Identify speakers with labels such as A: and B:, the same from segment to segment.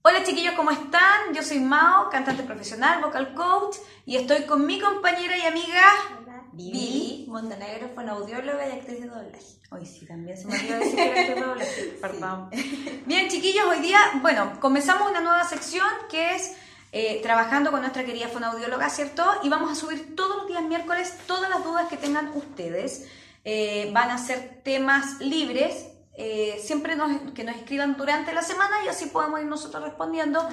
A: Hola chiquillos, ¿cómo están? Yo soy Mao, cantante profesional, vocal coach, y estoy con mi compañera y amiga
B: Vivi Montenegro, fonoaudióloga y actriz de doblaje.
A: Hoy sí, también se me olvidó decir que era actriz de doblaje, perdón. Bien chiquillos, hoy día, comenzamos una nueva sección que es trabajando con nuestra querida fonoaudióloga, ¿cierto? Y vamos a subir todos los días miércoles todas las dudas que tengan ustedes. Van a ser temas libres. Siempre que nos escriban durante la semana y así podemos ir nosotros respondiendo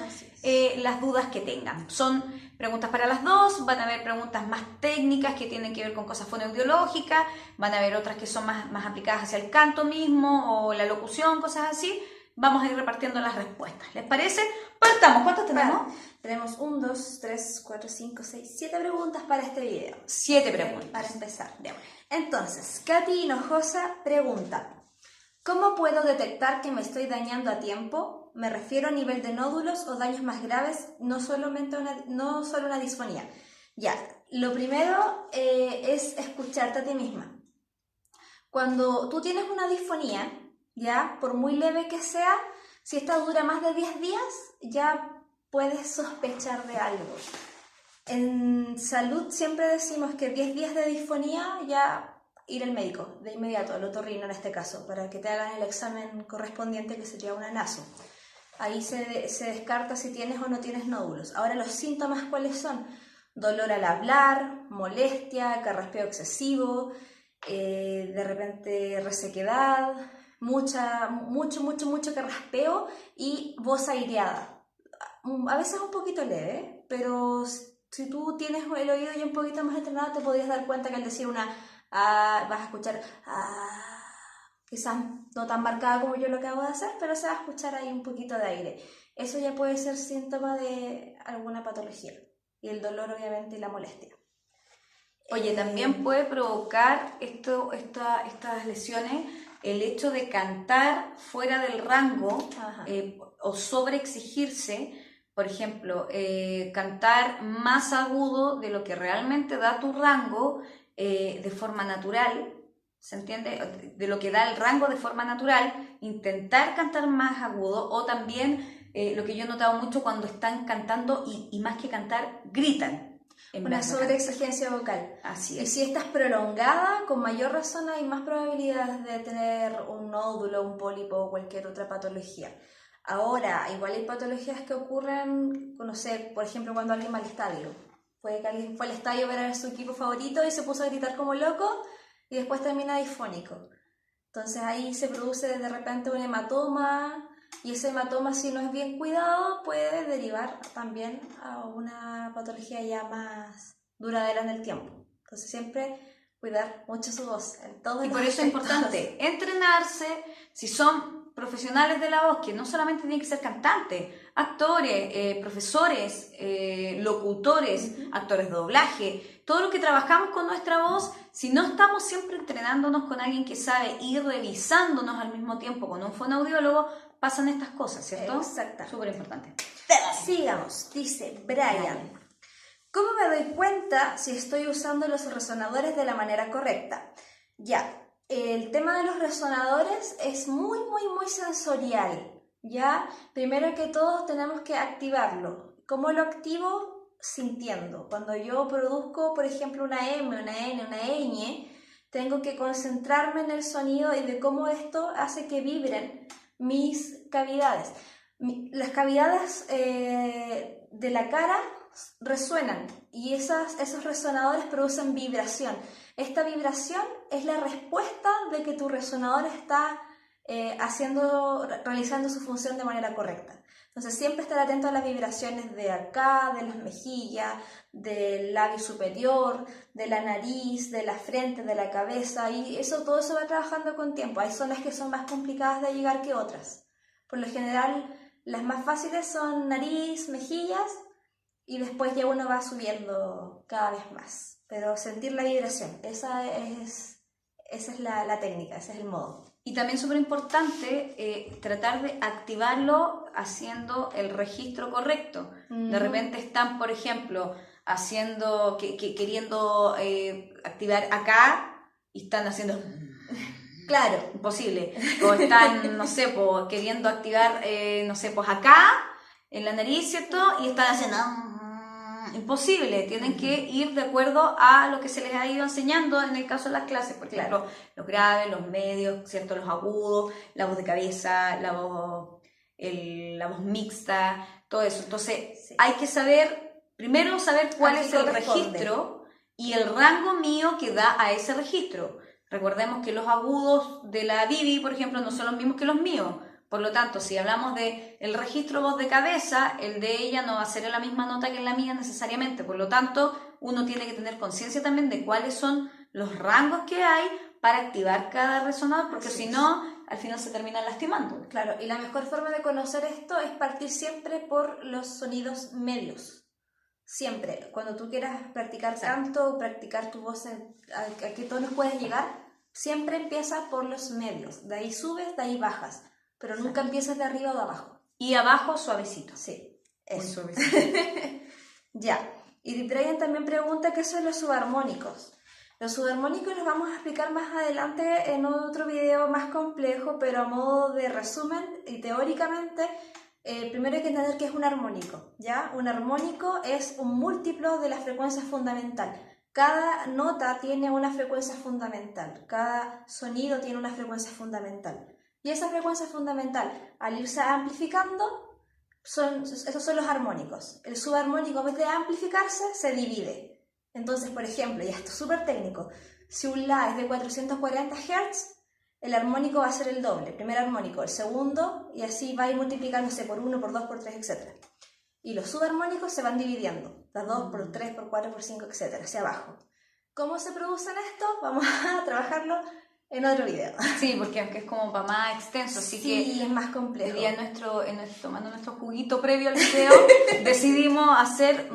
A: las dudas que tengan. Son preguntas para las dos, van a haber preguntas más técnicas que tienen que ver con cosas fonoaudiológicas, van a haber otras que son más aplicadas hacia el canto mismo o la locución, cosas así. Vamos a ir repartiendo las respuestas. ¿Les parece? Partamos. ¿Cuántas tenemos?
B: Tenemos 1, 2, 3, 4, 5, 6, 7 preguntas para este video.
A: 7 preguntas.
B: Para empezar. Entonces, Katy Hinojosa pregunta: ¿cómo puedo detectar que me estoy dañando a tiempo? Me refiero a nivel de nódulos o daños más graves, no solo una disfonía. Ya, lo primero es escucharte a ti misma. Cuando tú tienes una disfonía, ya, por muy leve que sea, si esta dura más de 10 días, ya puedes sospechar de algo. En salud siempre decimos que 10 días de disfonía ya ir al médico, de inmediato, al otorrino en este caso, para que te hagan el examen correspondiente que sería una naso. Ahí se descarta si tienes o no tienes nódulos. Ahora, los síntomas, ¿cuáles son? Dolor al hablar, molestia, carraspeo excesivo, de repente resequedad, mucho carraspeo y voz aireada. A veces un poquito leve, pero si tú tienes el oído ya un poquito más entrenado, te podrías dar cuenta que al decir una vas a escuchar quizás no tan marcada como yo lo acabo de hacer, pero se va a escuchar ahí un poquito de aire. Eso ya puede ser síntoma de alguna patología, y el dolor obviamente y la molestia.
A: Oye, también puede provocar estas lesiones el hecho de cantar fuera del rango o sobreexigirse. Por ejemplo, cantar más agudo de lo que realmente da tu rango de forma natural, ¿se entiende? De lo que da el rango de forma natural, intentar cantar más agudo, o también lo que yo he notado mucho cuando están cantando y más que cantar, gritan.
B: Una sobreexigencia vocal.
A: Así es.
B: Y si esta es prolongada, con mayor razón hay más probabilidades de tener un nódulo, un pólipo o cualquier otra patología. Ahora, igual hay patologías que ocurren, no sé, por ejemplo, cuando alguien va al estadio. Puede que alguien fue al estadio a ver a su equipo favorito y se puso a gritar como loco y después termina disfónico. Entonces ahí se produce de repente un hematoma, y ese hematoma, si no es bien cuidado, puede derivar también a una patología ya más duradera en el tiempo. Entonces siempre cuidar mucho su voz en todos
A: y
B: los
A: por eso es
B: aspectos.
A: importante entrenarse. Si son profesionales de la voz, que no solamente tienen que ser cantantes, actores, profesores, locutores, actores de doblaje, todo lo que trabajamos con nuestra voz, si no estamos siempre entrenándonos con alguien que sabe y revisándonos al mismo tiempo con un fonoaudiólogo, pasan estas cosas, ¿cierto?
B: Exacto.
A: Súper importante.
B: Sigamos, dice Brian. ¿Cómo me doy cuenta si estoy usando los resonadores de la manera correcta? Ya, el tema de los resonadores es muy sensorial, ¿ya? Primero que todo tenemos que activarlo. ¿Cómo lo activo? Sintiendo. Cuando yo produzco, por ejemplo, una M, una N, una ñ, tengo que concentrarme en el sonido y de cómo esto hace que vibren mis cavidades. Las cavidades de la cara resuenan y esos resonadores producen vibración. Esta vibración es la respuesta de que tu resonador está realizando su función de manera correcta. Entonces siempre estar atento a las vibraciones de acá, de las mejillas, del labio superior, de la nariz, de la frente, de la cabeza, y todo eso va trabajando con tiempo. Hay zonas que son más complicadas de llegar que otras. Por lo general, las más fáciles son nariz, mejillas, y después ya uno va subiendo cada vez más. Pero sentir la vibración, esa es la técnica, ese es el modo.
A: Y también súper importante tratar de activarlo haciendo el registro correcto. De repente están, por ejemplo, queriendo activar acá y están haciendo... Claro, imposible. O están, no sé, queriendo activar, no sé, acá en la nariz, ¿cierto? Y están haciendo... imposible, tienen que ir de acuerdo a lo que se les ha ido enseñando en el caso de las clases, por ejemplo, los graves, los medios, ¿cierto? Los agudos, la voz de cabeza, la voz mixta, todo eso. Entonces, hay que saber, primero saber cuál es el registro y el rango mío que da a ese registro. Recordemos que los agudos de la Vivi, por ejemplo, no son los mismos que los míos. Por lo tanto, si hablamos de el registro voz de cabeza, el de ella no va a ser en la misma nota que en la mía necesariamente. Por lo tanto, uno tiene que tener conciencia también de cuáles son los rangos que hay para activar cada resonador, porque si no, al final se terminan lastimando.
B: Claro, y la mejor forma de conocer esto es partir siempre por los sonidos medios. Siempre. Cuando tú quieras practicar canto o practicar tu voz a qué tonos puedes llegar, siempre empieza por los medios. De ahí subes, de ahí bajas. Pero nunca empieces de arriba o de abajo.
A: Y abajo suavecito.
B: Sí,
A: eso. Muy suavecito.
B: Ya. Y Brian también pregunta qué son los subarmónicos. Los subarmónicos los vamos a explicar más adelante en otro video más complejo, pero a modo de resumen y teóricamente, primero hay que entender qué es un armónico, ¿ya? Un armónico es un múltiplo de la frecuencia fundamental. Cada nota tiene una frecuencia fundamental, cada sonido tiene una frecuencia fundamental. Y esa frecuencia fundamental, al irse amplificando, esos son los armónicos. El subarmónico, en vez de amplificarse, se divide. Entonces, por ejemplo, y esto es súper técnico, si un La es de 440 Hz, el armónico va a ser el doble. El primer armónico, el segundo, y así va a ir multiplicándose por 1, por 2, por 3, etc. Y los subarmónicos se van dividiendo, de 2, por 3, por 4, por 5, etc. hacia abajo. ¿Cómo se producen estos? Vamos a trabajarlo en otro video.
A: Sí, porque aunque es como para más extenso, así
B: que es más complejo.
A: Hoy día tomando nuestro juguito previo al video, decidimos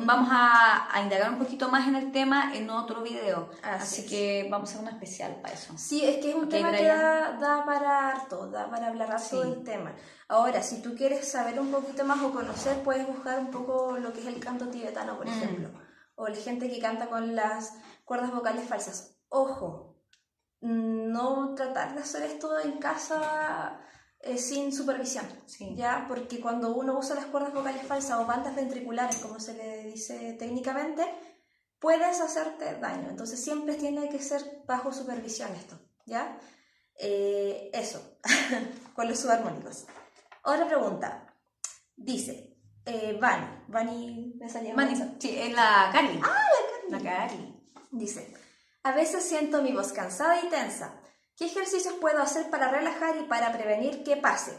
A: vamos a indagar un poquito más en el tema en otro video. Así que vamos a hacer uno especial para eso.
B: Sí, es que es un tema Brian, que da para harto, da para hablar harto del tema. Ahora, si tú quieres saber un poquito más o conocer, puedes buscar un poco lo que es el canto tibetano, por ejemplo. O la gente que canta con las cuerdas vocales falsas. Ojo, no tratar de hacer esto en casa sin supervisión, ¿ya? Porque cuando uno usa las cuerdas vocales falsas o bandas ventriculares, como se le dice técnicamente, puedes hacerte daño. Entonces siempre tiene que ser bajo supervisión esto, ¿ya? Eso, con los subarmónicos. Otra pregunta. Dice, Vani, ¿me salía
A: Vani, sí, es la Carly.
B: La
A: Carly. La Carly.
B: Dice, a veces siento mi voz cansada y tensa. ¿Qué ejercicios puedo hacer para relajar y para prevenir que pase?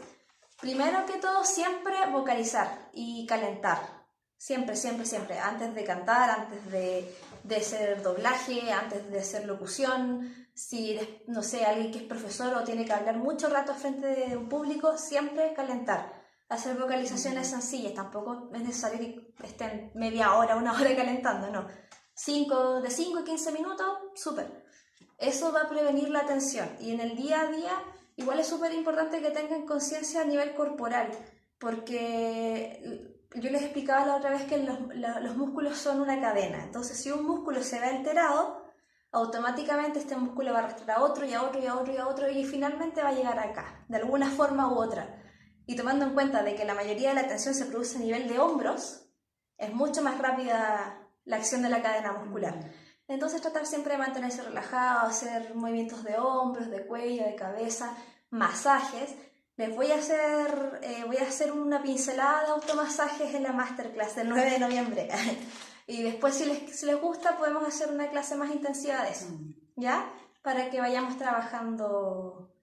B: Primero que todo, siempre vocalizar y calentar. Siempre, siempre, siempre. Antes de cantar, antes de hacer doblaje, antes de hacer locución. Si, no sé, alguien que es profesor o tiene que hablar mucho rato frente de un público, siempre calentar. Hacer vocalizaciones sencillas. Tampoco es necesario que estén media hora, una hora calentando, no. De 5 a 15 minutos, súper. Eso va a prevenir la tensión. Y en el día a día, igual es súper importante que tengan conciencia a nivel corporal, porque yo les explicaba la otra vez que los músculos son una cadena. Entonces, si un músculo se ve alterado, automáticamente este músculo va a arrastrar a otro y a otro y a otro y a otro y finalmente va a llegar acá, de alguna forma u otra. Y tomando en cuenta de que la mayoría de la tensión se produce a nivel de hombros, es mucho más rápida la acción de la cadena muscular. Entonces tratar siempre de mantenerse relajado, hacer movimientos de hombros, de cuello, de cabeza, masajes. Voy a hacer una pincelada de automasajes en la masterclass del 9 de noviembre. Y después si les gusta podemos hacer una clase más intensiva de eso, ¿ya? Para que vayamos trabajando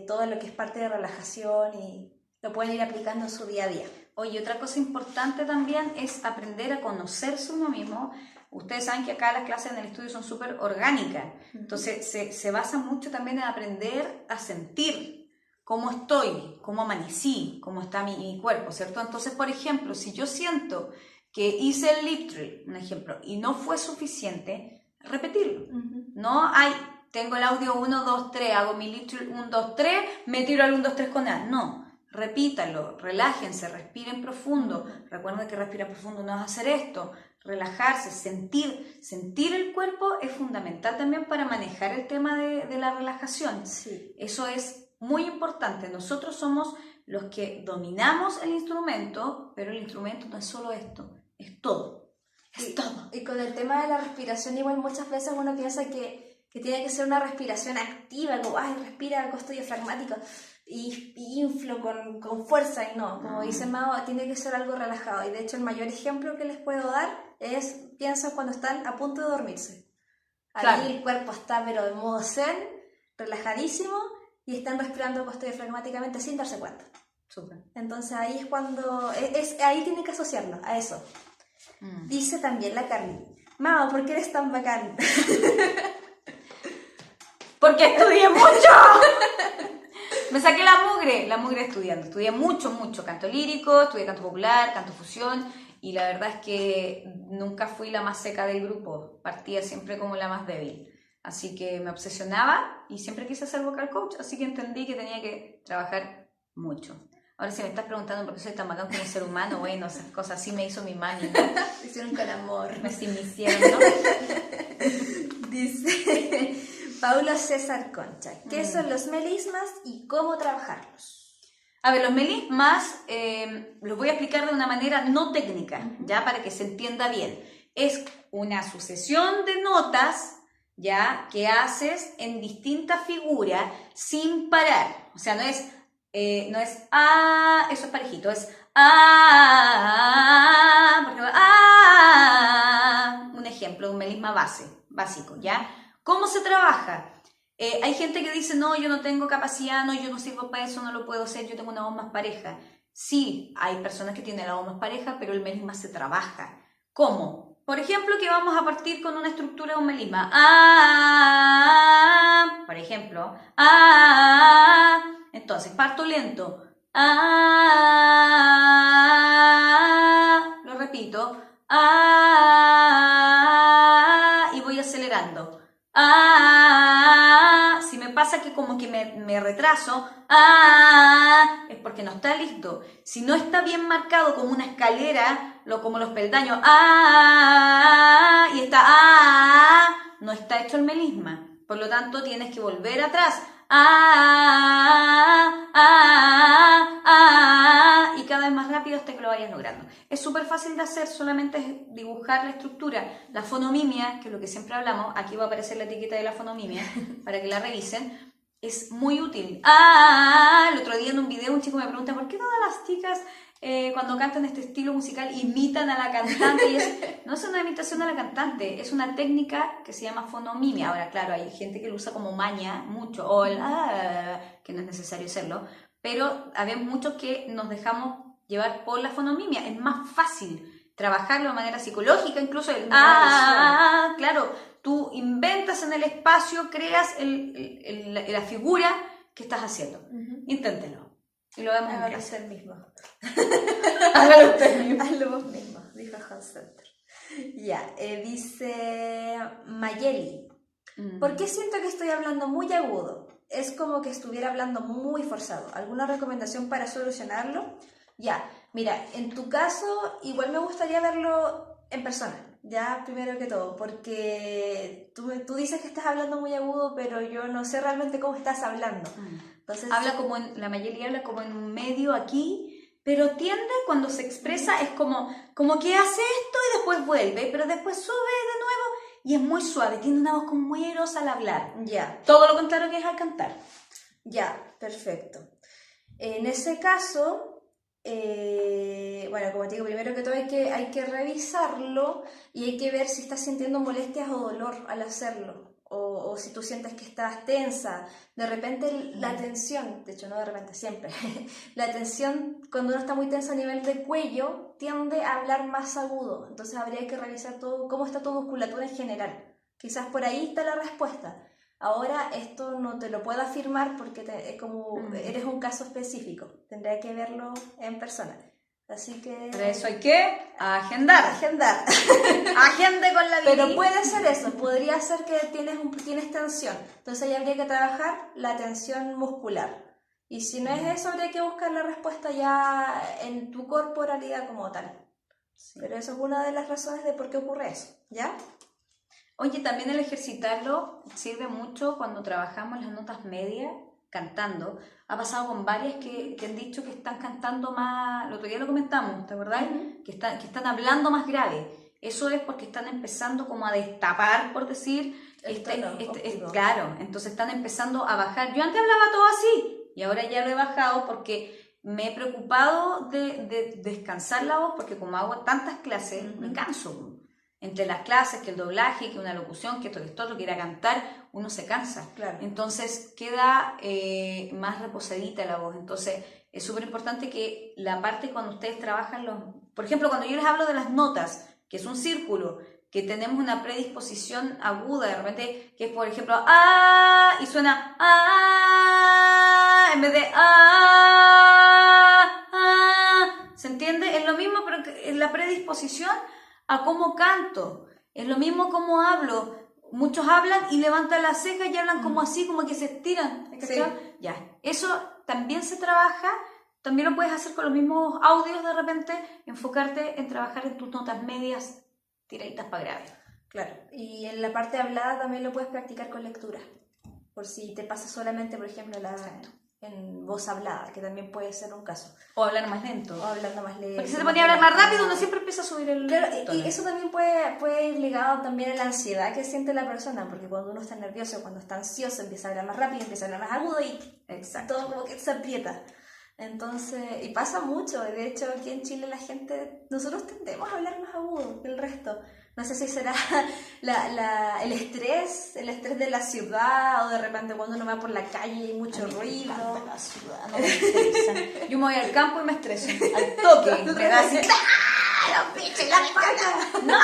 B: todo lo que es parte de relajación y lo pueden ir aplicando en su día a día.
A: Oye, otra cosa importante también es aprender a conocerse uno mismo. Ustedes saben que acá las clases en el estudio son súper orgánicas, entonces se basa mucho también en aprender a sentir cómo estoy, cómo amanecí, cómo está mi cuerpo, ¿cierto? Entonces, por ejemplo, si yo siento que hice el lip trill, un ejemplo, y no fue suficiente, repetirlo. No hay, tengo el audio 1, 2, 3, hago mi lip trill 1, 2, 3, me tiro al 1, 2, 3 con él. No. Repítalo, relájense, respiren profundo. Recuerden que respirar profundo no es hacer esto. Relajarse, sentir el cuerpo es fundamental también para manejar el tema de la relajación.
B: Sí.
A: Eso es muy importante. Nosotros somos los que dominamos el instrumento, pero el instrumento no es solo esto, es todo. Es todo.
B: Y con el tema de la respiración, igual muchas veces uno piensa que tiene que ser una respiración activa, como, ay, respira al costo diafragmático y inflo con fuerza, y no, como dice Mao, tiene que ser algo relajado. Y de hecho el mayor ejemplo que les puedo dar es, piensa cuando están a punto de dormirse. Ahí
A: Claro.
B: el cuerpo está pero en modo zen, relajadísimo, y están respirando al costo diafragmáticamente sin darse cuenta.
A: Súper.
B: Entonces ahí es cuando, ahí tienen que asociarlo a eso. Dice también la Carly, Mao, ¿por qué eres tan bacán?
A: Porque estudié mucho. Me saqué la mugre estudiando. Estudié mucho canto lírico, estudié canto popular, canto fusión, y la verdad es que nunca fui la más seca del grupo, partía siempre como la más débil. Así que me obsesionaba y siempre quise ser vocal coach, así que entendí que tenía que trabajar mucho. Ahora si me estás preguntando por qué soy tan bacán como ser humano, bueno, esas cosas así me hizo mi mami, ¿no?
B: Lo hicieron con amor.
A: Me hicieron, ¿no?
B: Dice Paulo César Concha, ¿qué son los melismas y cómo trabajarlos?
A: A ver, los melismas los voy a explicar de una manera no técnica, ya para que se entienda bien. Es una sucesión de notas, ya, que haces en distintas figuras sin parar. O sea, no es eso es parejito, es por ejemplo, un ejemplo de un melisma básico, ¿ya? ¿Cómo se trabaja? Hay gente que dice, no, yo no tengo capacidad, no, yo no sirvo para eso, no lo puedo hacer, yo tengo una voz más pareja. Sí, hay personas que tienen la voz más pareja, pero el melisma se trabaja. ¿Cómo? Por ejemplo, que vamos a partir con una estructura de un melisma. Por ejemplo, entonces parto lento. Lo repito. Y voy acelerando. Si me pasa que como que me retraso, es porque no está listo. Si no está bien marcado como una escalera, como los peldaños, y está, no está hecho el melisma. Por lo tanto, tienes que volver atrás. Y cada vez más rápido hasta que lo vayas logrando. Es súper fácil de hacer, solamente es dibujar la estructura. La fonomimia, que es lo que siempre hablamos, aquí va a aparecer la etiqueta de la fonomimia para que la revisen, es muy útil. El otro día en un video un chico me pregunta, ¿por qué todas las chicas cuando cantan este estilo musical imitan a la cantante? Y no es una imitación a la cantante, es una técnica que se llama fonomimia. Ahora, claro, hay gente que lo usa como maña mucho, o que no es necesario hacerlo, pero habemos muchos que nos dejamos llevar por la fonomimia. Es más fácil trabajarlo de manera psicológica, incluso el claro, tú inventas en el espacio, creas la figura que estás haciendo. Inténtelo. Y lo vemos en
B: Hágalo
A: clase.
B: usted mismo.
A: Hágalo usted mismo.
B: Hazlo vos mismo, dijo Hans Center. Ya, dice Mayeli, ¿por qué siento que estoy hablando muy agudo? Es como que estuviera hablando muy forzado. ¿Alguna recomendación para solucionarlo? Ya, mira, en tu caso igual me gustaría verlo en persona, ya primero que todo, porque tú dices que estás hablando muy agudo, pero yo no sé realmente cómo estás hablando. Entonces,
A: La mayoría habla como en un medio aquí, pero tiende cuando se expresa, es como que hace esto y después vuelve, pero después sube de nuevo y es muy suave, tiene una voz como muy airosa al hablar.
B: ya,
A: Todo lo contrario que es al cantar.
B: ya, perfecto. En ese caso, bueno, como te digo, primero que todo hay que revisarlo y hay que ver si estás sintiendo molestias o dolor al hacerlo, o si tú sientes que estás tensa. De repente la tensión, de hecho no de repente, siempre, la tensión cuando uno está muy tenso a nivel de cuello tiende a hablar más agudo, entonces habría que revisar todo, cómo está tu musculatura en general. Quizás por ahí está la respuesta. Ahora esto no te lo puedo afirmar porque eres un caso específico, tendría que verlo en persona. Así que...
A: Para eso hay que agendar. Agende con la vida.
B: Pero puede ser eso, podría ser que tienes tensión, entonces ahí habría que trabajar la tensión muscular. Y si no es eso, habría que buscar la respuesta ya en tu corporalidad como tal. Sí. Pero eso es una de las razones de por qué ocurre eso, ¿ya?
A: Oye, también el ejercitarlo sirve mucho cuando trabajamos las notas medias, cantando. Ha pasado con varias que han dicho que están cantando más, el otro día lo comentamos, ¿te acordás? Que están hablando más grave. Eso es porque están empezando como a destapar, por decir, claro, entonces están empezando a bajar. Yo antes hablaba todo así y ahora ya lo he bajado porque me he preocupado de descansar la voz, porque como hago tantas clases, me canso. Entre las clases, que el doblaje, que una locución, que esto, otro, que ir a cantar, uno se cansa.
B: Claro.
A: Entonces queda más reposadita la voz. Entonces es súper importante que la parte cuando ustedes trabajan, por ejemplo, cuando yo les hablo de las notas, que es un círculo, que tenemos una predisposición aguda, de repente, que es por ejemplo, y suena en vez de ¿se entiende? Es lo mismo, pero es la predisposición a cómo canto, es lo mismo como hablo. Muchos hablan y levantan las cejas y hablan como así, como que se estiran.
B: Sí.
A: Ya, eso también se trabaja, también lo puedes hacer con los mismos audios de repente, enfocarte en trabajar en tus notas medias, tiraditas para graves.
B: Claro, y en la parte hablada también lo puedes practicar con lectura, por si te pasa solamente, por ejemplo, en voz hablada, que también puede ser un caso.
A: O hablar más lento.
B: O hablando más lento.
A: Porque si te ponía a hablar más rápido, uno siempre empieza a subir el
B: Claro,
A: tono.
B: y eso también puede ir ligado también a la ansiedad que siente la persona, porque cuando uno está nervioso, cuando está ansioso, empieza a hablar más rápido, empieza a hablar más agudo y todo como que se aprieta. Entonces, y pasa mucho, de hecho aquí en Chile nosotros tendemos a hablar más agudo que el resto. No sé si será el estrés de la ciudad, o de repente cuando uno va por la calle y hay mucho ruido.
A: La ciudad, no me estresa. Yo me voy al campo y me estreso. Al toque. Me da así. Los bichos, la vaca. No,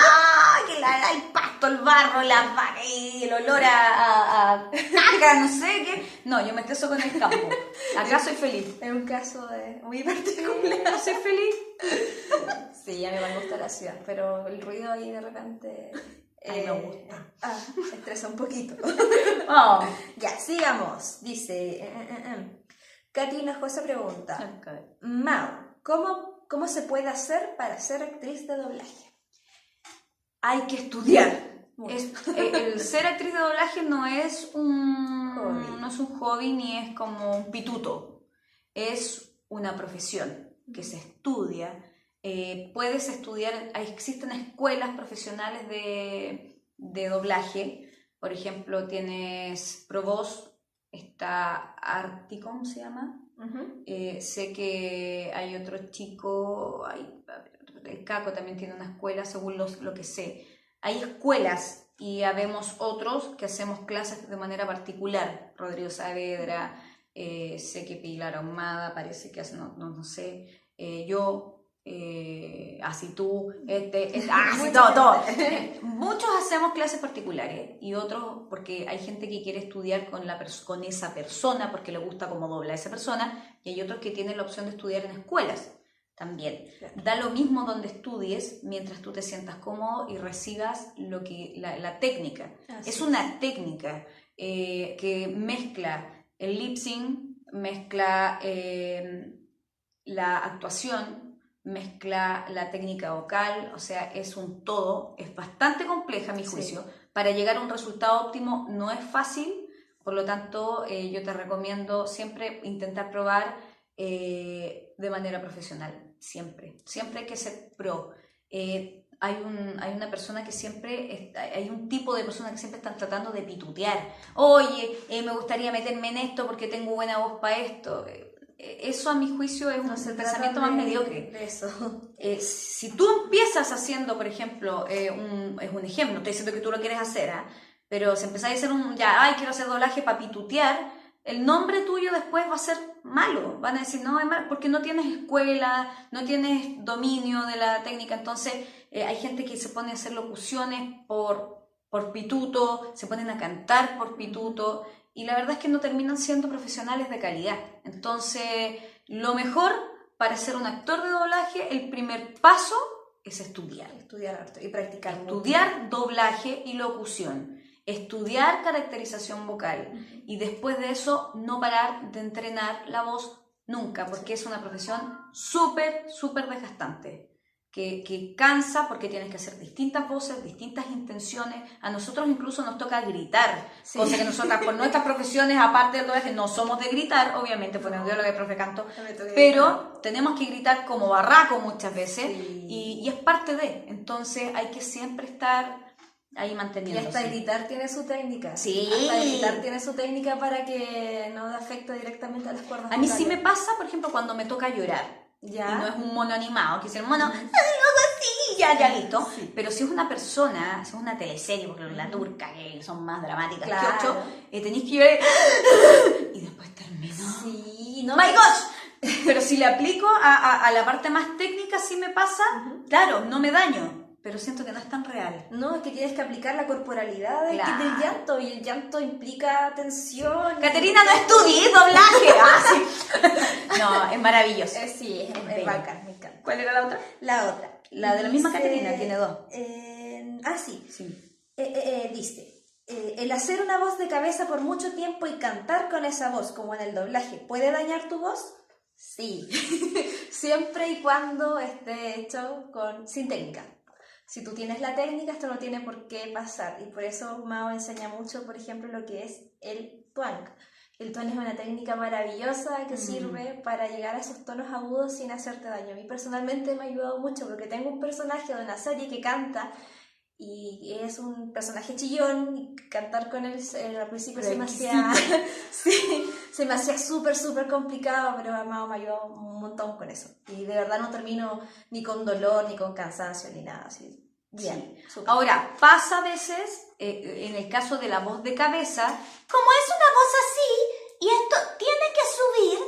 A: que el pasto, el barro, las vacas y el olor a caca, no sé qué. No, yo me estreso con el campo. Acá soy feliz.
B: Es un caso muy particular.
A: Soy feliz.
B: Sí, a mí me gusta la ciudad, pero el ruido ahí de repente...
A: A mí me gusta.
B: Estresa un poquito.
A: Oh.
B: Ya, sigamos. Dice... Katy Hinojosa pregunta... Mau, ¿cómo se puede hacer para ser actriz de doblaje?
A: Hay que estudiar. El ser actriz de doblaje no es un hobby ni es como un pituto. Es una profesión que se estudia. Puedes estudiar, existen escuelas profesionales de doblaje. Por ejemplo, tienes ProVoz, está Articom, ¿se llama? Sé que hay otro chico, el Caco también tiene una escuela, según lo que sé. Hay escuelas y habemos otros que hacemos clases de manera particular. Rodrigo Saavedra, sé que Pilar Ahumada parece que hace, no sé, yo... así tú, así todo. Muchos hacemos clases particulares y otros porque hay gente que quiere estudiar con esa persona porque le gusta cómo dobla esa persona, y hay otros que tienen la opción de estudiar en escuelas también. Claro. Da lo mismo donde estudies mientras tú te sientas cómodo y recibas la técnica. Es una técnica que mezcla el lip sync, mezcla la actuación, mezcla la técnica vocal, o sea, es un todo, es bastante compleja a mi juicio. Sí. Para llegar a un resultado óptimo no es fácil, por lo tanto yo te recomiendo siempre intentar probar de manera profesional, siempre hay que ser pro. Hay una persona que siempre, hay un tipo de persona que siempre están tratando de pitutear. Oye, me gustaría meterme en esto porque tengo buena voz para esto. Eso a mi juicio es un pensamiento más mediocre.
B: De eso.
A: Si tú empiezas haciendo, por ejemplo, es un ejemplo, no estoy diciendo que tú lo quieres hacer, pero si empezás a hacer quiero hacer doblaje para pitutear, el nombre tuyo después va a ser malo. Van a decir, no, es malo, porque no tienes escuela, no tienes dominio de la técnica. Entonces, hay gente que se pone a hacer locuciones por pituto, se ponen a cantar por pituto, y la verdad es que no terminan siendo profesionales de calidad. Entonces, lo mejor para ser un actor de doblaje, el primer paso es estudiar.
B: Estudiar harto y practicar.
A: Estudiar doblaje y locución. Estudiar caracterización vocal. Y después de eso, no parar de entrenar la voz nunca, porque es una profesión súper desgastante. que cansa porque tienes que hacer distintas voces, distintas intenciones. A nosotros incluso nos toca gritar,
B: Sí.
A: cosa que nosotras por nuestras profesiones, aparte del doblaje, no somos de gritar, obviamente, por el que profe canto, pero tenemos que gritar como barraco muchas veces
B: Sí.
A: y es parte de. Entonces hay que siempre estar ahí
B: Y
A: manteniéndose.
B: hasta gritar tiene su técnica.
A: Sí.
B: Hasta gritar tiene su técnica para que no afecte directamente a las cuerdas
A: A mí sí
B: vocales.
A: me pasa, por ejemplo, cuando me toca llorar.
B: ¿Ya?
A: Y no es un mono animado, que es el mono, ¡ay, algo así! Ya listo.
B: Sí.
A: Pero si es una persona, si es una teleserie, porque la turca, que son más dramáticas
B: Claro.
A: que ocho, tenéis que llorar y después termino.
B: Sí, no.
A: ¡My gosh! Pero si le aplico a la parte más técnica, sí me pasa, claro, no me daño, pero siento que no es tan real.
B: No, es que tienes que aplicar la corporalidad del llanto, y el llanto implica tensión.
A: Caterina, no estudié doblaje. Ah, sí. No, es maravilloso.
B: Sí, es
A: bello.
B: bacán, me encanta.
A: ¿Cuál era la otra?
B: La otra.
A: La de la misma
B: Dice,
A: Caterina, tiene dos.
B: Sí.
A: Sí.
B: Dice, el hacer una voz de cabeza por mucho tiempo y cantar con esa voz, como en el doblaje, ¿puede dañar tu voz? Sí. Siempre y cuando esté hecho sin técnica. Si tú tienes la técnica, esto no tiene por qué pasar. Y por eso Mao enseña mucho, por ejemplo, lo que es el twang. El twang es una técnica maravillosa que sirve para llegar a esos tonos agudos sin hacerte daño. A mí personalmente me ha ayudado mucho porque tengo un personaje de una serie que canta y es un personaje chillón y cantar con él al principio se me hacía sí, se me hacía súper complicado, pero Amado me ayudó un montón con eso y de verdad no termino ni con dolor ni con cansancio ni nada así. Bien, súper.
A: Ahora, pasa a veces, en el caso de la voz de cabeza, como es una voz así y esto tiene que subir,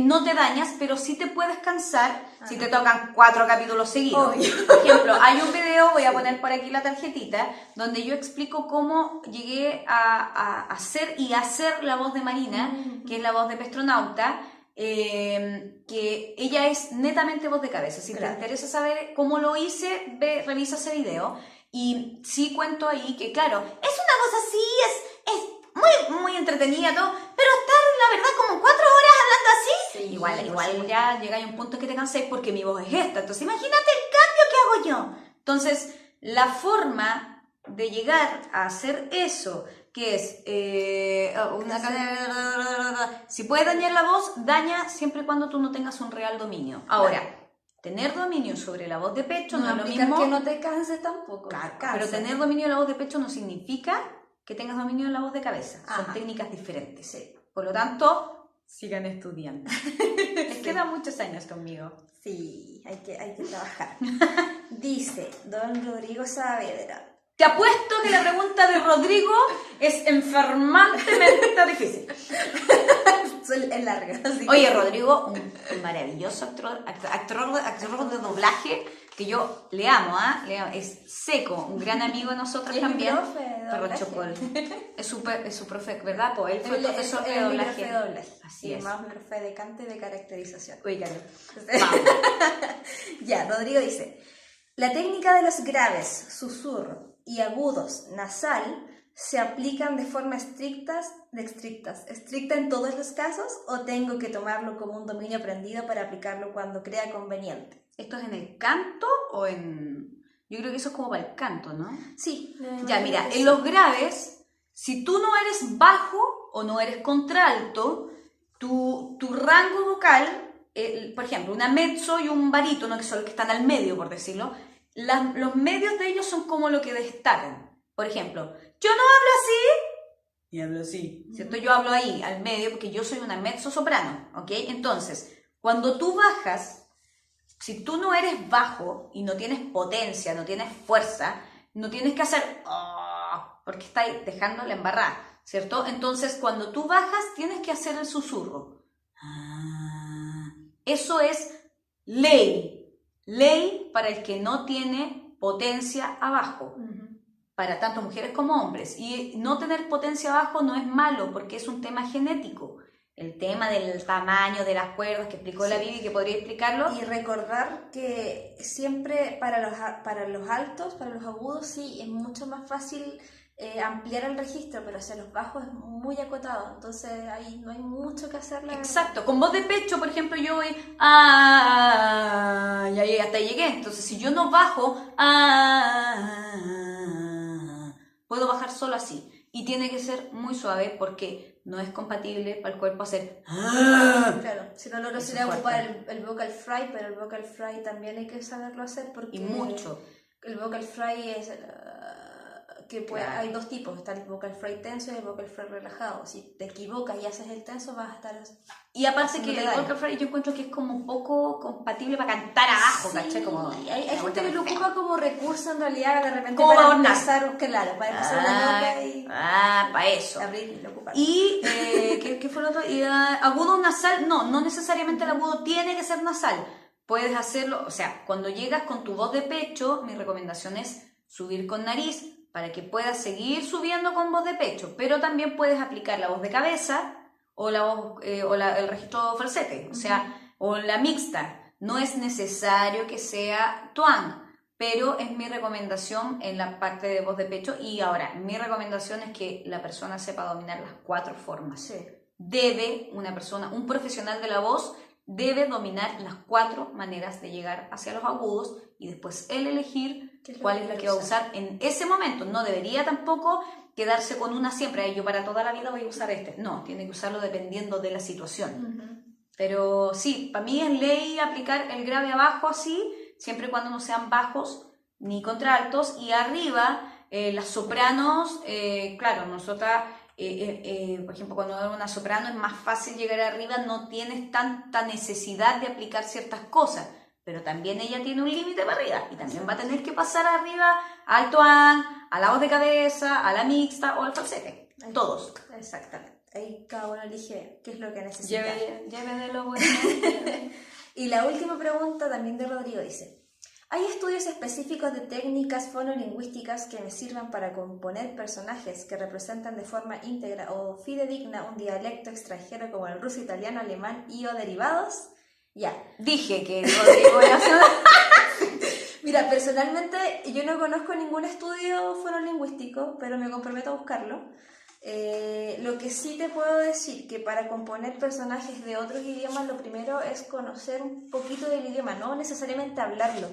A: no te dañas, pero sí te puedes cansar si te tocan 4 capítulos seguidos.
B: Obvio.
A: Por ejemplo, hay un video, voy a poner por aquí la tarjetita, donde yo explico cómo llegué a hacer y hacer la voz de Marina, que es la voz de Pestronauta, que ella es netamente voz de cabeza. Si
B: Claro.
A: te interesa saber cómo lo hice, revisa ese video. Y sí cuento ahí que, claro, es una voz así, es muy entretenida todo, pero estar, la verdad, como 4 horas hablando así,
B: Sí,
A: igual ya llega a un punto que te canséis porque mi voz es esta. Entonces imagínate el cambio que hago yo. Entonces, la forma de llegar a hacer eso, que es si puede dañar la voz, daña siempre y cuando tú no tengas un real dominio. Ahora, tener dominio sobre la voz de pecho no es lo
B: implica
A: mismo.
B: que no te canses tampoco.
A: Claro,
B: Cansa.
A: pero tener dominio de la voz de pecho no significa que tengas dominio de la voz de cabeza. Son
B: Ajá.
A: técnicas diferentes. Sí. Por lo tanto, sigan estudiando. Les quedan muchos años conmigo.
B: Sí, hay que trabajar. Dice Don Rodrigo Saavedra.
A: Te apuesto que la pregunta de Rodrigo es enfermantemente difícil.
B: Es larga. Así
A: Oye,
B: que-
A: Rodrigo, un maravilloso actor de doblaje que yo le amo, ¿ah? Es seco, un gran amigo de nosotros
B: Y es mi
A: también.
B: profe de
A: Perro
B: doblaje.
A: Chocol. Es su profe, ¿verdad? Pues él fue
B: Él es
A: profesor de
B: mi
A: doblaje.
B: profe de doblaje.
A: Así
B: Y
A: es.
B: más mi profe de cante y de caracterización.
A: Oígale.
B: Ya, Rodrigo dice, la técnica de los graves, susurro y agudos, nasal, ¿se aplican de forma estricta en todos los casos o tengo que tomarlo como un dominio aprendido para aplicarlo cuando crea conveniente?
A: ¿Esto es en el canto o en...? Yo creo que eso es como para el canto, ¿no?
B: Sí.
A: Ya, mira, en los graves, si tú no eres bajo o no eres contralto, tu rango vocal, por ejemplo, una mezzo y un barítono, que son los que están al medio, por decirlo, los medios de ellos son como lo que destacan. Por ejemplo, yo no hablo así, y hablo así, ¿cierto? Yo hablo ahí, al medio, porque yo soy una mezzo soprano, ¿ok? Entonces, cuando tú bajas, si tú no eres bajo y no tienes potencia, no tienes fuerza, no tienes que hacer porque estáis dejando la embarrada, ¿cierto? Entonces, cuando tú bajas, tienes que hacer el susurro. Eso es ley. Ley para el que no tiene potencia abajo. Para tanto mujeres como hombres. Y no tener potencia abajo no es malo, porque es un tema genético. El tema del tamaño de las cuerdas que explicó la Vivi, que podría explicarlo.
B: Y recordar que siempre para los altos, para los agudos, sí, es mucho más fácil ampliar el registro, pero hacia los bajos es muy acotado, entonces ahí no hay mucho que hacer.
A: Exacto, con voz de pecho, por ejemplo, yo voy y ahí hasta llegué. Entonces, si yo no bajo puedo bajar solo así. Y tiene que ser muy suave porque no es compatible para el cuerpo hacer
B: Claro, si no logro sería ocupar el vocal fry, pero el vocal fry también hay que saberlo hacer porque
A: y mucho.
B: el vocal fry es que
A: Claro.
B: hay dos tipos, está el vocal fry tenso y el vocal fry relajado. Si te equivocas y haces el tenso vas a estar...
A: Y aparte que
B: haciéndote
A: el
B: daño.
A: vocal fry yo encuentro que es como un poco compatible para cantar abajo,
B: Sí,
A: ¿cachai? Como,
B: hay gente que lo
A: feo.
B: ocupa como recurso en realidad de repente
A: Como
B: para
A: para hornear.
B: empezar, claro, para empezar una nota y
A: para eso.
B: abrir y lo ocupar.
A: Y, ¿qué fue lo otro? Y, agudo nasal, no necesariamente el agudo tiene que ser nasal. Puedes hacerlo, o sea, cuando llegas con tu voz de pecho, mi recomendación es subir con nariz para que puedas seguir subiendo con voz de pecho, pero también puedes aplicar la voz de cabeza o la voz, el registro falsete, o sea, o la mixta. No es necesario que sea twang, pero es mi recomendación en la parte de voz de pecho. Y ahora, mi recomendación es que la persona sepa dominar las 4 formas.
B: Sí.
A: Debe una persona, un profesional de la voz, debe dominar las 4 maneras de llegar hacia los agudos y después él elegir cuál es la que va a usar en ese momento. No debería tampoco quedarse con una siempre. Yo para toda la vida voy a usar este. No, tiene que usarlo dependiendo de la situación. Pero sí, para mí es ley aplicar el grave abajo así, siempre y cuando no sean bajos ni contraltos. Y arriba, las sopranos, claro, nosotras, por ejemplo, cuando era una soprano es más fácil llegar arriba, no tienes tanta necesidad de aplicar ciertas cosas. Pero también ella tiene un límite para arriba y también va a tener que pasar arriba al twang, a la voz de cabeza, a la mixta o al falsete. Todos.
B: Exactamente. Ahí cada uno elige qué es lo que necesita.
A: Lleve de lo bueno.
B: Y la última pregunta también de Rodrigo dice: ¿hay estudios específicos de técnicas fonolingüísticas que me sirvan para componer personajes que representan de forma íntegra o fidedigna un dialecto extranjero como el ruso, italiano, alemán y o derivados? Ya.
A: Dije que Rodrigo iba a hacer...
B: Mira, personalmente yo no conozco ningún estudio fonolingüístico, pero me comprometo a buscarlo. Lo que sí te puedo decir que para componer personajes de otros idiomas lo primero es conocer un poquito del idioma, no necesariamente hablarlo,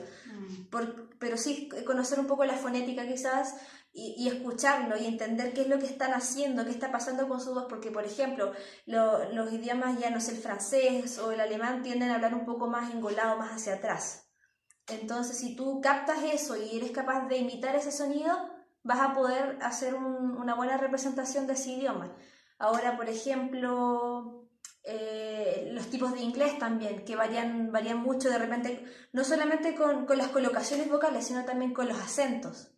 B: pero sí conocer un poco la fonética quizás y escucharlo y entender qué es lo que están haciendo, qué está pasando con su voz, porque por ejemplo los idiomas ya no sé, el francés o el alemán tienden a hablar un poco más engolado, más hacia atrás. Entonces si tú captas eso y eres capaz de imitar ese sonido, vas a poder hacer una buena representación de ese idioma. Ahora, por ejemplo, los tipos de inglés también, que varían mucho de repente, no solamente con las colocaciones vocales, sino también con los acentos.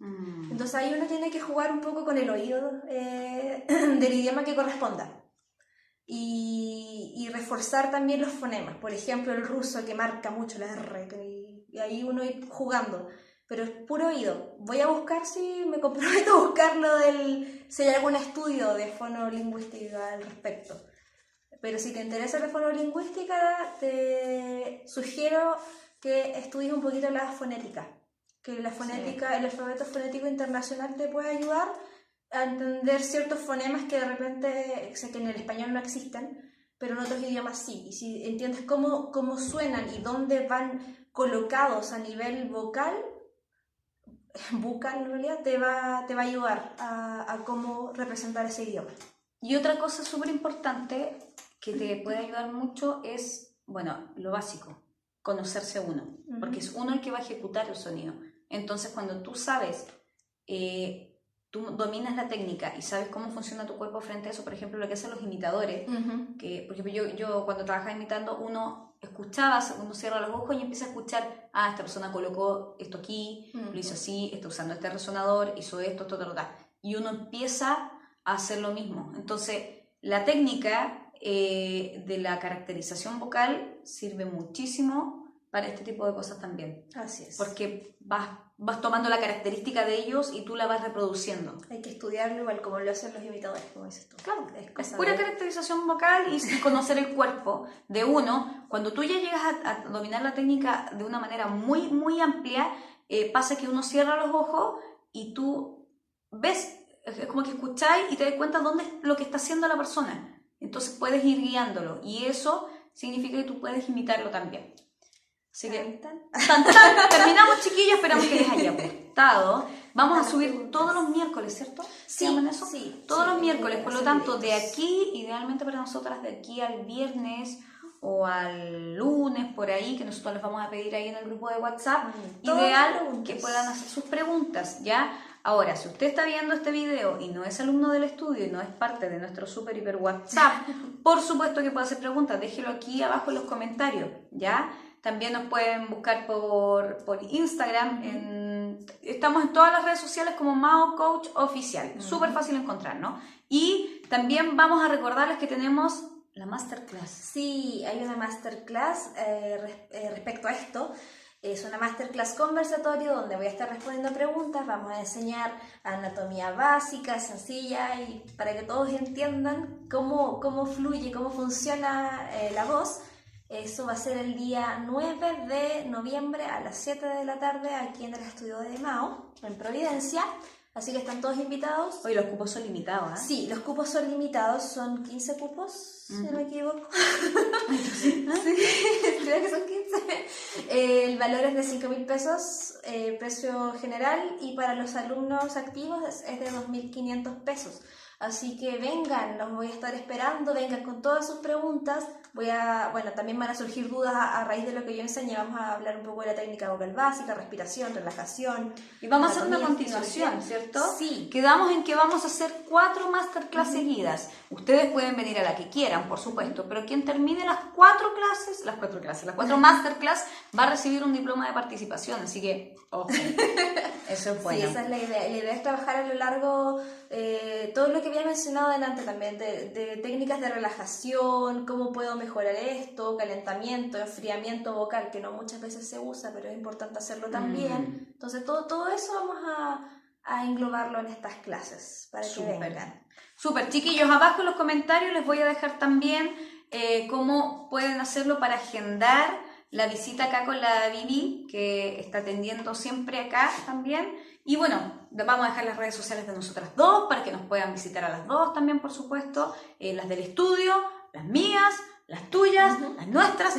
B: Entonces ahí uno tiene que jugar un poco con el oído del idioma que corresponda. Y reforzar también los fonemas. Por ejemplo, el ruso que marca mucho la R, y ahí uno ir jugando. Pero es puro oído. Voy a buscar, si me comprometo a buscarlo si hay algún estudio de fonolingüística al respecto. Pero si te interesa la fonolingüística, te sugiero que estudies un poquito la fonética. Que la fonética, sí. El alfabeto fonético internacional te puede ayudar a entender ciertos fonemas que de repente, sé que en el español no existen, pero en otros idiomas sí. Y si entiendes cómo suenan y dónde van colocados a nivel vocal en realidad te va a ayudar a cómo representar ese idioma.
A: Y otra cosa súper importante que te puede ayudar mucho es, bueno, lo básico, conocerse uno, porque es uno el que va a ejecutar el sonido. Entonces cuando tú sabes, tú dominas la técnica y sabes cómo funciona tu cuerpo frente a eso, por ejemplo, lo que hacen los imitadores, que por ejemplo yo cuando trabajaba imitando, uno escuchaba, uno cierra los ojos y empieza a escuchar, esta persona colocó esto aquí, lo hizo así, está usando este resonador, hizo esto, y uno empieza a hacer lo mismo. Entonces la técnica de la caracterización vocal sirve muchísimo para este tipo de cosas también.
B: Así es.
A: Porque vas tomando la característica de ellos y tú la vas reproduciendo.
B: Hay que estudiarlo igual como lo hacen los imitadores, como dices tú.
A: Claro, es pura caracterización vocal y conocer el cuerpo de uno. Cuando tú ya llegas a dominar la técnica de una manera muy, muy amplia, pasa que uno cierra los ojos y tú ves es como que escucháis y te das cuenta dónde es lo que está haciendo la persona. Entonces puedes ir guiándolo y eso significa que tú puedes imitarlo también. Así que, terminamos, chiquillos, esperamos que les haya gustado. Vamos a subir todos los miércoles, ¿cierto?
B: Sí,
A: eso?
B: sí.
A: Todos los miércoles, por lo tanto, de aquí, idealmente para nosotras, de aquí al viernes o al lunes, por ahí, que nosotros les vamos a pedir ahí en el grupo de WhatsApp, ideal que puedan hacer sus preguntas, ¿ya? Ahora, si usted está viendo este video y no es alumno del estudio y no es parte de nuestro super hiper WhatsApp, por supuesto que puede hacer preguntas, déjelo aquí abajo en los comentarios, ¿ya? También nos pueden buscar por Instagram, estamos en todas las redes sociales como Mao Coach Oficial, súper fácil encontrar, ¿no? Y también vamos a recordarles que tenemos la Masterclass.
B: Sí, hay una Masterclass respecto a esto. Es una Masterclass conversatorio donde voy a estar respondiendo preguntas, vamos a enseñar anatomía básica, sencilla, y para que todos entiendan cómo fluye, cómo funciona la voz. Eso va a ser el día 9 de noviembre a las 7 de la tarde aquí en el estudio de Mao, en Providencia. Así que están todos invitados.
A: Hoy los cupos son limitados, ¿eh?
B: Sí, los cupos son limitados, son 15 cupos, si no me equivoco.
A: ¿Sí?
B: Creo que son 15. El valor es de 5.000 pesos, precio general, y para los alumnos activos es de 2.500 pesos. Así que vengan, los voy a estar esperando, vengan con todas sus preguntas. También van a surgir dudas a raíz de lo que yo enseñé. Vamos a hablar un poco de la técnica vocal básica, respiración, relajación.
A: Y vamos a hacer una continuación, ¿cierto?
B: Sí.
A: Quedamos en que vamos a hacer 4 masterclass seguidas. Ustedes pueden venir a la que quieran, por supuesto, pero quien termine las 4 masterclass va a recibir un diploma de participación, así que, ojo, eso es bueno.
B: Sí, esa es la idea. La idea es trabajar a lo largo todo lo que había mencionado delante también, de técnicas de relajación, cómo puedo mejorar esto, calentamiento, enfriamiento vocal, que no muchas veces se usa, pero es importante hacerlo también. Entonces todo eso vamos a englobarlo en estas clases para que vengan.
A: Súper, chiquillos, abajo en los comentarios les voy a dejar también cómo pueden hacerlo para agendar la visita acá con la Vivi, que está atendiendo siempre acá también. Y bueno, vamos a dejar las redes sociales de nosotras dos para que nos puedan visitar a las dos también, por supuesto, las del estudio, las mías, las tuyas, las nuestras.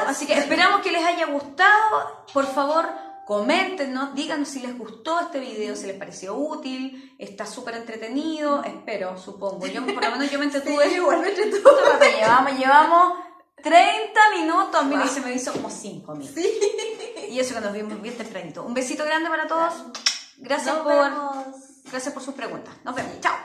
A: Así que esperamos que les haya gustado. Por favor, coméntenos, díganos si les gustó este video, si les pareció útil, está súper entretenido, espero, supongo. Por lo menos yo me entretuve.
B: Sí, igual me entretuve.
A: Llevamos 30 minutos, mira, y se me hizo como 5 minutos. Sí. Y eso que nos vimos bien tempranito. Un besito grande para todos. Gracias por sus preguntas. Nos vemos. Chao.